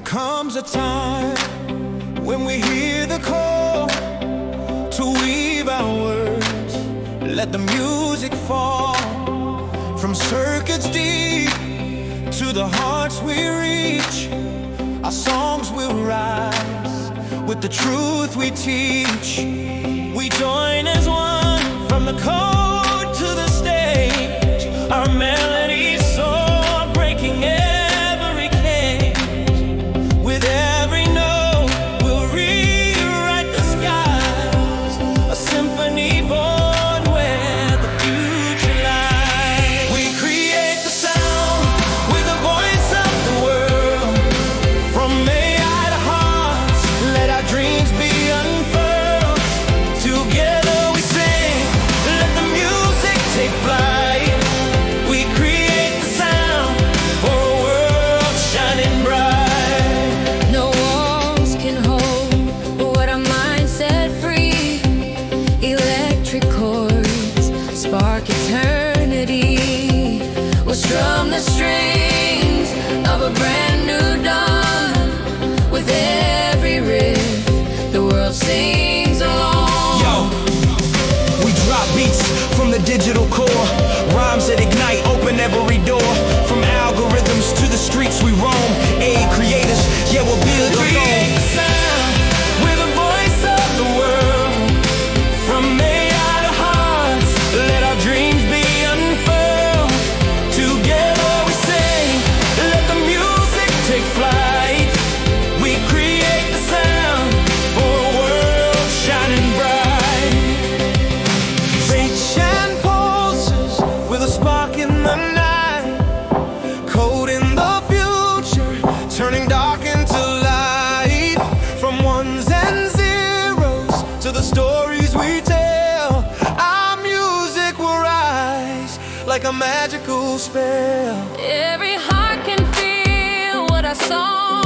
comes a time when we hear the call to weave our words. Let the music fall from circuits deep to the hearts we reach. Our songs will rise with the truth we teach. We join as one from the code to the stage. Our melodies soar, breaking every cage. With every note we'll rewrite the skies, a symphony born where the future lies. We create the sound with the voice of the world. From AI to hearts, let our dreams be unfurled. Together we sing, let the music take flight. We create the sound for a world shining bright. No walls can hold what our minds set free. Electric chords spark eternity. We'll strum the strings of a brand new dawn. With every riff, the world sings along. Yo, we drop beats from the digital core. Rhymes that ignite, open every door. From algorithms to the streets we roam. Aid creators, yeah, we'll build your home. Sound with the voice of the world. From AI to hearts, let our dreams be unfurled. Together we sing, let the music take flight. We create the sound for a world shining bright. Reach and pulses with a spark in the night. Code in the future, turning dark into light. From ones and zeros to the stories we tell, our music will rise like a magical spell. Every heart can feel what our song